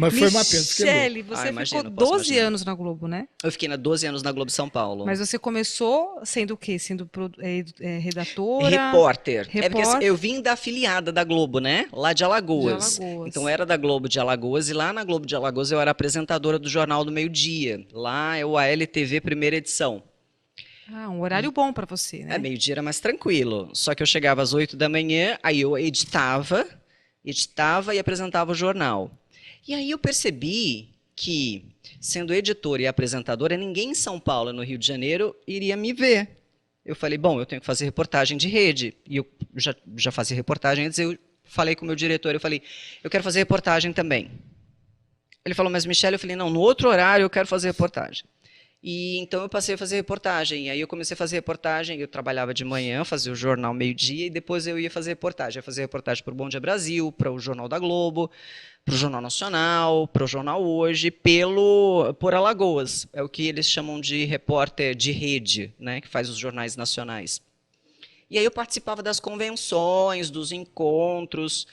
Mas foi uma pena, fiquei louco. Michele, você ficou Imagino, posso 12 imaginar. anos na Globo, né? Eu fiquei 12 anos na Globo São Paulo. Mas você começou sendo o quê? Sendo redatora? Repórter. É porque assim, Repórter? eu vim da afiliada da Globo, né? Lá de Alagoas. De Alagoas. Então era da Globo de Alagoas e lá na Globo de Alagoas eu era apresentadora do Jornal do Meio-Dia. Lá é o ALTV primeira edição. Ah, um horário bom para você, né? Meio-dia era mais tranquilo. Só que eu chegava às 8 da manhã, aí eu editava e apresentava o jornal. E aí eu percebi que, sendo editora e apresentadora, ninguém em São Paulo e no Rio de Janeiro iria me ver. Eu falei, bom, eu tenho que fazer reportagem de rede. E eu já fazia reportagem antes, eu falei com o meu diretor, eu falei, eu quero fazer reportagem também. Ele falou, mas Michele, eu falei, não, no outro horário eu quero fazer reportagem. E então eu passei a fazer reportagem. E aí eu comecei a fazer reportagem, eu trabalhava de manhã, fazia o jornal meio-dia, e depois eu ia fazer reportagem. Eu fazia reportagem para o Bom Dia Brasil, para o Jornal da Globo, para o Jornal Nacional, para o Jornal Hoje, por Alagoas. É o que eles chamam de repórter de rede, né, que faz os jornais nacionais. E aí eu participava das convenções, dos encontros,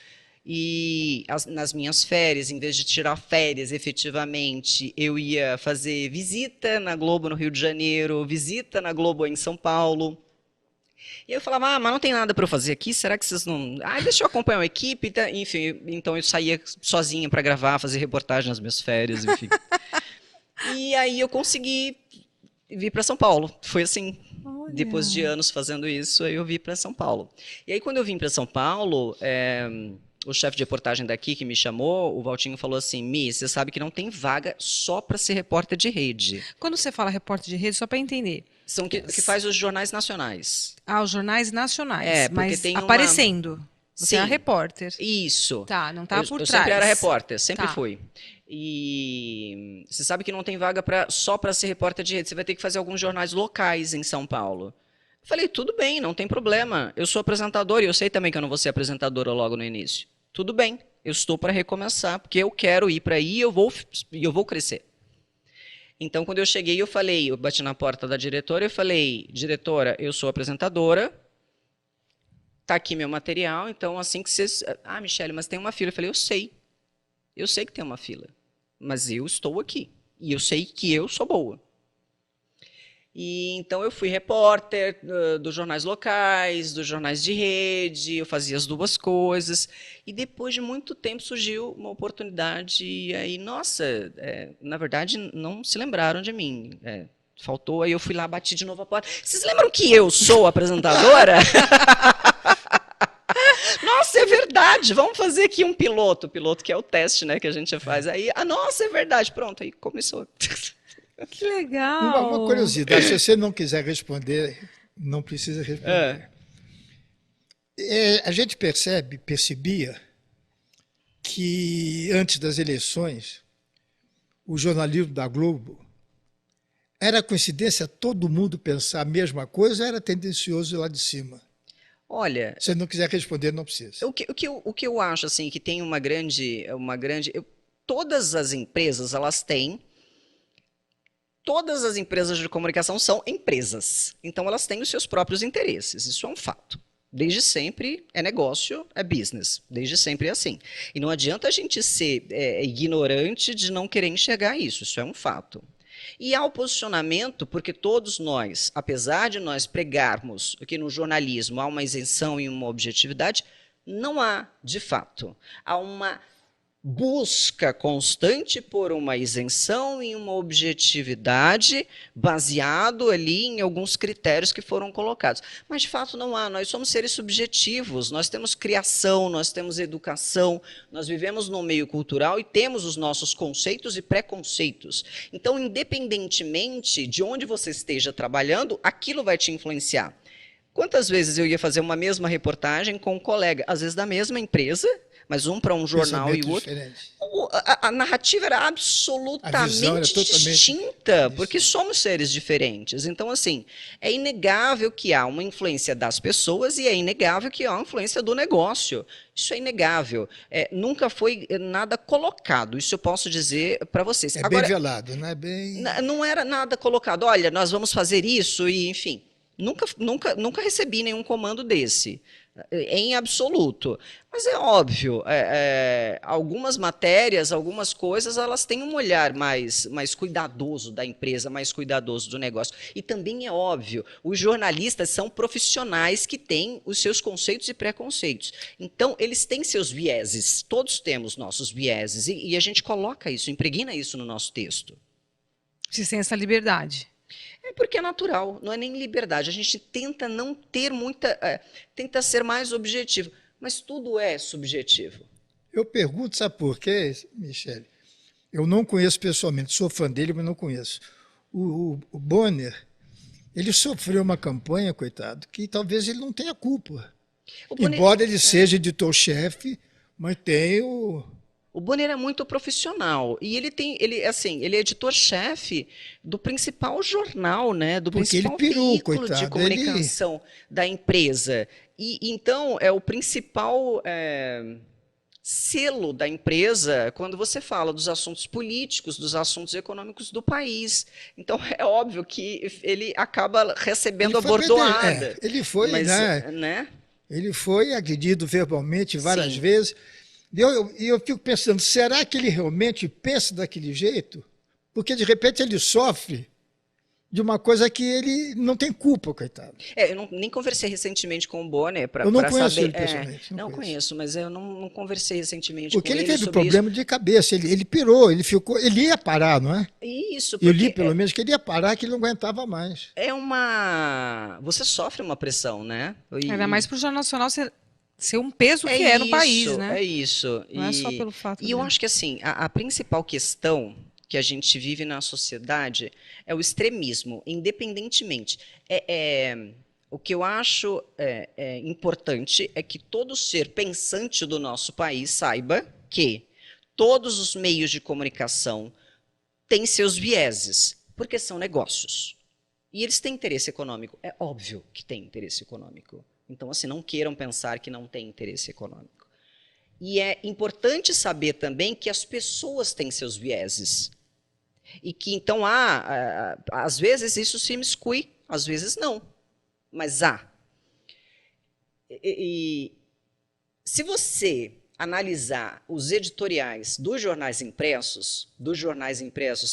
e nas minhas férias, em vez de tirar férias efetivamente, eu ia fazer visita na Globo no Rio de Janeiro, visita na Globo em São Paulo. E eu falava, mas não tem nada para eu fazer aqui, será que vocês não... deixa eu acompanhar uma equipe, enfim, então eu saía sozinha para gravar, fazer reportagem nas minhas férias, enfim. E aí eu consegui vir para São Paulo, foi assim, Olha. depois de anos fazendo isso, aí eu vim para São Paulo. E aí quando eu vim para São Paulo, o chefe de reportagem daqui que me chamou, o Valtinho falou assim, Mi, você sabe que não tem vaga só para ser repórter de rede. Quando você fala repórter de rede, só para entender. São que faz os jornais nacionais. Ah, os jornais nacionais, porque mas tem aparecendo. Você é a Sim. repórter. Isso. Tá, não tá por eu trás. sempre era repórter, sempre Tá. fui. E você sabe que não tem vaga só para ser repórter de rede, você vai ter que fazer alguns jornais locais em São Paulo. Eu falei, tudo bem, não tem problema. Eu sou apresentador e eu sei também que eu não vou ser apresentadora logo no início. Tudo bem, eu estou para recomeçar, porque eu quero ir para aí e eu vou crescer. Então, quando eu cheguei, eu bati na porta da diretora e falei, diretora, eu sou apresentadora, tá aqui meu material, então assim que vocês... Ah, Michele, mas tem uma fila. Eu falei, eu sei que tem uma fila, mas eu estou aqui e eu sei que eu sou boa. E então eu fui repórter dos jornais locais, dos jornais de rede, eu fazia as duas coisas. E depois de muito tempo surgiu uma oportunidade e aí, nossa, na verdade não se lembraram de mim. Faltou, aí eu fui lá, bati de novo a porta. Vocês lembram que eu sou apresentadora? Nossa, é verdade, vamos fazer aqui um piloto que é o teste, né, que a gente faz. Aí, nossa, é verdade, pronto, aí começou. Que legal. Uma curiosidade, se você não quiser responder, não precisa responder. A gente percebia que antes das eleições, o jornalismo da Globo era coincidência todo mundo pensar a mesma coisa, era tendencioso lá de cima. Olha, se você não quiser responder, não precisa. O que eu acho assim que tem uma grande, todas as empresas elas têm Todas as empresas de comunicação são empresas, então elas têm os seus próprios interesses, isso é um fato. Desde sempre é negócio, é business, desde sempre é assim. E não adianta a gente ser ignorante de não querer enxergar isso é um fato. E há o posicionamento, porque todos nós, apesar de nós pregarmos que no jornalismo há uma isenção e uma objetividade, não há, de fato. Há uma busca constante por uma isenção e uma objetividade baseado ali em alguns critérios que foram colocados. Mas, de fato, não há. Nós somos seres subjetivos, nós temos criação, nós temos educação, nós vivemos num meio cultural e temos os nossos conceitos e preconceitos. Então, independentemente de onde você esteja trabalhando, aquilo vai te influenciar. Quantas vezes eu ia fazer uma mesma reportagem com um colega, às vezes da mesma empresa, mas um para um jornal e o outro. A narrativa era absolutamente distinta, porque somos seres diferentes. Então, assim, é inegável que há uma influência das pessoas e é inegável que há uma influência do negócio. Isso é inegável. Nunca foi nada colocado, isso eu posso dizer para vocês. Agora, bem velado, não é bem... Não era nada colocado. Olha, nós vamos fazer isso e, enfim, nunca recebi nenhum comando desse. em absoluto. Mas é óbvio, algumas matérias, algumas coisas, elas têm um olhar mais cuidadoso da empresa, mais cuidadoso do negócio. E também é óbvio, os jornalistas são profissionais que têm os seus conceitos e preconceitos. Então, eles têm seus vieses, todos temos nossos vieses, e a gente coloca isso, impregna isso no nosso texto. Se tem essa liberdade. É porque é natural, não é nem liberdade. A gente tenta não ter muita. Tenta ser mais objetivo, mas tudo é subjetivo. Eu pergunto, sabe por quê, Michele? Eu não conheço pessoalmente, sou fã dele, mas não conheço. O Bonner, ele sofreu uma campanha, coitado, que talvez ele não tenha culpa. Embora ele seja editor-chefe, mas tem o. O Bonner é muito profissional e ele é editor-chefe do principal jornal, né, do Porque principal ele pirou, veículo coitado, de comunicação da empresa. E então é o principal selo da empresa quando você fala dos assuntos políticos, dos assuntos econômicos do país. Então é óbvio que ele acaba recebendo a bordoada. Ele foi, mas, né? Ele foi agredido verbalmente várias Sim. vezes. E eu fico pensando, será que ele realmente pensa daquele jeito? Porque, de repente, ele sofre de uma coisa que ele não tem culpa, coitado. Eu nem conversei recentemente com o Bonner para Eu não saber. conheço ele pessoalmente. Não conheço, mas eu não conversei recentemente Porque com ele ele teve sobre problema de cabeça, ele pirou, ele ia parar, não é? isso. Eu li, pelo menos, que ele ia parar, que ele não aguentava mais. Você sofre uma pressão, né? Ainda mais para o Jornal Nacional ser um peso que é no país, né? É isso. Não é só pelo fato E eu acho que assim, a principal questão que a gente vive na sociedade é o extremismo, independentemente. O que eu acho importante é que todo ser pensante do nosso país saiba que todos os meios de comunicação têm seus vieses, porque são negócios. E eles têm interesse econômico. É óbvio que tem interesse econômico. Então, assim, não queiram pensar que não tem interesse econômico. E é importante saber também que as pessoas têm seus vieses. E que, então, às vezes isso se imiscui, às vezes não. Mas há. E se você analisar os editoriais dos jornais impressos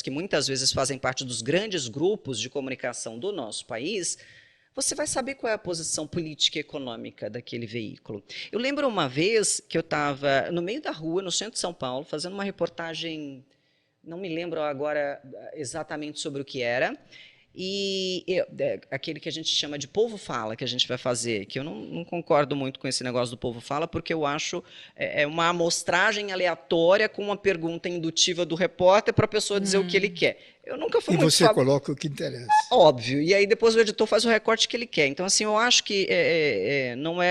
que muitas vezes fazem parte dos grandes grupos de comunicação do nosso país, você vai saber qual é a posição política e econômica daquele veículo. Eu lembro uma vez que eu estava no meio da rua, no centro de São Paulo, fazendo uma reportagem, não me lembro agora exatamente sobre o que era, e aquele que a gente chama de Povo Fala, que a gente vai fazer, que eu não concordo muito com esse negócio do Povo Fala, porque eu acho uma amostragem aleatória com uma pergunta indutiva do repórter para a pessoa dizer o que ele quer. Eu nunca fui muito você coloca o que interessa. Óbvio, e aí depois o editor faz o recorte que ele quer. Então, assim, eu acho que não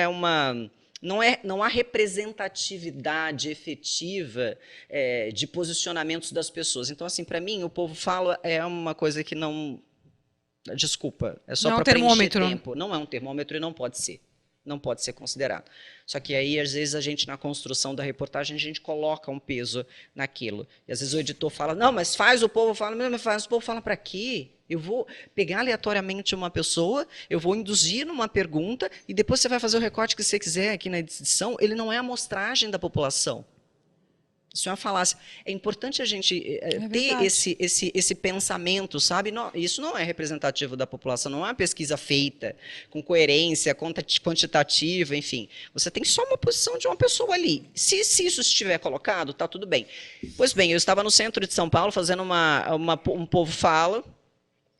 há representatividade efetiva de posicionamentos das pessoas. Então, assim, para mim, o Povo Fala é uma coisa que não... Desculpa, é só para preencher tempo. Não é um termômetro e não pode ser. Não pode ser considerado. Só que aí, às vezes, a gente, na construção da reportagem, a gente coloca um peso naquilo. E às vezes o editor fala, não, mas faz o Povo Fala. Mas faz o Povo Fala para quê? Eu vou pegar aleatoriamente uma pessoa, eu vou induzir numa pergunta, e depois você vai fazer o recorte que você quiser aqui na edição. Ele não é a amostragem da população. Isso é uma falácia. É importante a gente ter esse pensamento, sabe? Não, isso não é representativo da população, não é uma pesquisa feita com coerência, quantitativa, enfim. Você tem só uma posição de uma pessoa ali. Se isso estiver colocado, está tudo bem. Pois bem, eu estava no centro de São Paulo fazendo um Povo Fala,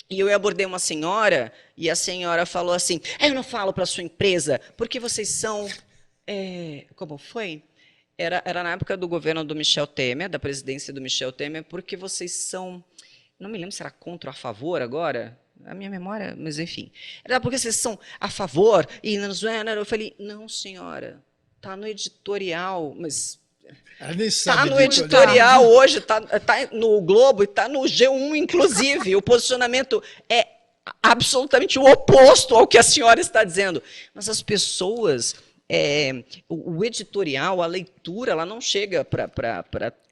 e eu abordei uma senhora, e a senhora falou assim, eu não falo para a sua empresa, porque vocês são... como foi? Era na época do governo do Michel Temer, da presidência do Michel Temer, porque vocês são... Não me lembro se era contra ou a favor agora. A minha memória, mas enfim. Era porque vocês são a favor. E eu falei, não, senhora, está no editorial, mas... Está no editorial hoje, está no Globo e está no G1, inclusive. O posicionamento é absolutamente o oposto ao que a senhora está dizendo. Mas as pessoas... o editorial, a leitura, ela não chega para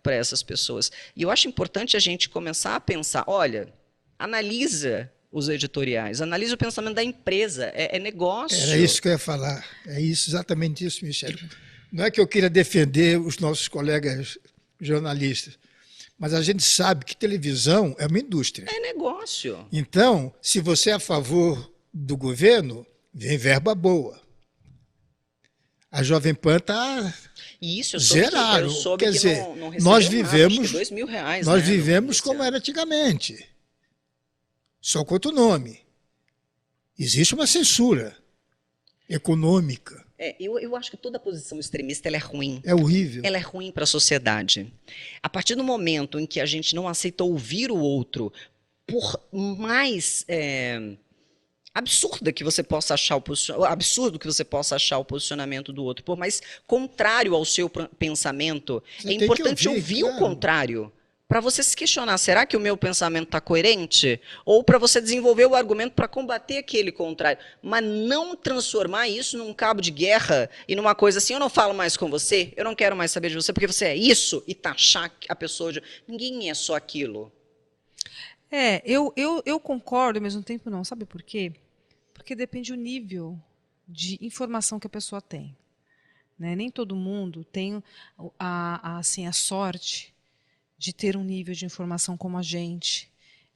essas pessoas. E eu acho importante a gente começar a pensar, olha, analisa os editoriais, analise o pensamento da empresa, é negócio. Era isso que eu ia falar. É isso, exatamente isso, Michele. Não é que eu queira defender os nossos colegas jornalistas, mas a gente sabe que televisão é uma indústria. É negócio. Então, se você é a favor do governo, vem verba boa. A Jovem Pan está E isso zerado. eu soube Quer que dizer, não recebeu nós nada, vivemos, acho que R$2.000. nós né, vivemos esse como ano. era antigamente. Só quanto o nome. Existe uma censura econômica. Eu acho que toda posição extremista ela é ruim. É horrível. Ela é ruim para a sociedade. A partir do momento em que a gente não aceita ouvir o outro, por mais absurdo que você possa achar o posicionamento do outro, por mais contrário ao seu pensamento, Você é tem que importante ouvir o claro. contrário. Para você se questionar, será que o meu pensamento está coerente? Ou para você desenvolver o argumento para combater aquele contrário. Mas não transformar isso num cabo de guerra e numa coisa assim, eu não falo mais com você, eu não quero mais saber de você porque você é isso, e taxar a pessoa de... Ninguém é só aquilo. Eu concordo, ao mesmo tempo não. Sabe por quê? Porque depende do nível de informação que a pessoa tem. Né? Nem todo mundo tem assim, a sorte de ter um nível de informação como a gente.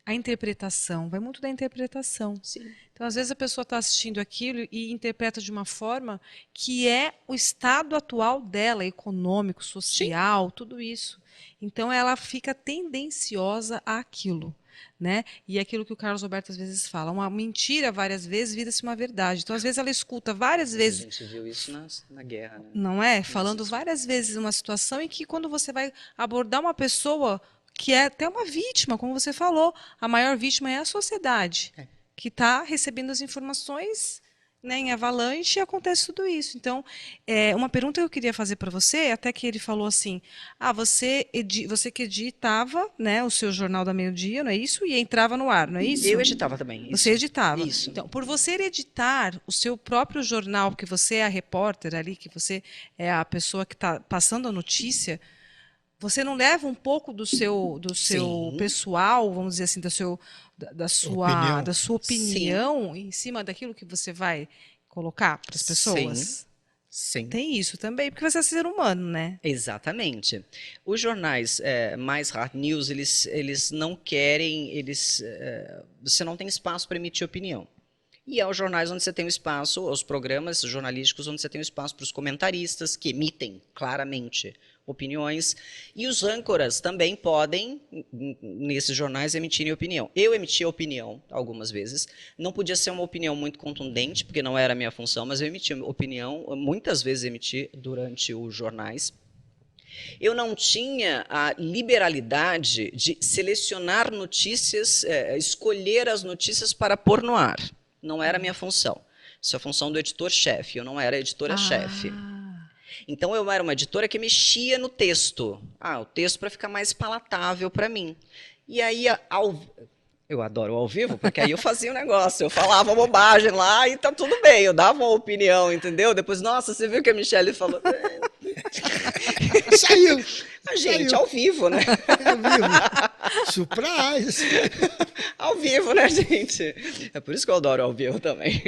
A interpretação, vai muito da interpretação. Sim. Então, às vezes, a pessoa está assistindo aquilo e interpreta de uma forma que é o estado atual dela, econômico, social, tudo isso. Então, ela fica tendenciosa àquilo. Né? E aquilo que o Carlos Roberto às vezes fala, uma mentira várias vezes vira-se uma verdade. Então, às vezes, ela escuta várias vezes. A gente viu isso na guerra. Né? Não é? Falando várias vezes uma situação em que, quando você vai abordar uma pessoa que é até uma vítima, como você falou, a maior vítima é a sociedade, que está recebendo as informações, né, em avalanche, e acontece tudo isso. Então, uma pergunta que eu queria fazer para você, até que ele falou assim, você que editava, né, o seu Jornal da Meio-Dia, não é isso? E entrava no ar, não é isso? Eu editava também. Você editava. Isso. Então, por você editar o seu próprio jornal, porque você é a repórter ali, que você é a pessoa que está passando a notícia, você não leva um pouco do seu pessoal, vamos dizer assim, da sua opinião em cima daquilo que você vai colocar para as pessoas? Sim. Tem isso também, porque você é ser humano, né? Exatamente. Os jornais mais hard news, eles não querem, você não tem espaço para emitir opinião. E é os jornais onde você tem o espaço, os programas jornalísticos onde você tem o espaço para os comentaristas que emitem claramente opiniões, e os âncoras também podem, nesses jornais, emitirem opinião. Eu emitia opinião algumas vezes, não podia ser uma opinião muito contundente, porque não era a minha função, mas eu emitia opinião, muitas vezes emiti durante os jornais. Eu não tinha a liberalidade de selecionar notícias, escolher as notícias para pôr no ar. Não era a minha função. Isso é a função do editor-chefe, eu não era editora-chefe. Então, eu era uma editora que mexia no texto. O texto para ficar mais palatável para mim. E aí, eu adoro o ao vivo, porque aí eu fazia um negócio, eu falava bobagem lá e tá tudo bem, eu dava uma opinião, entendeu? Depois, nossa, você viu o que a Michele falou? Saiu! Gente, ao vivo, né? Ao vivo. Surprise! Ao vivo, né, gente? É por isso que eu adoro ao vivo também.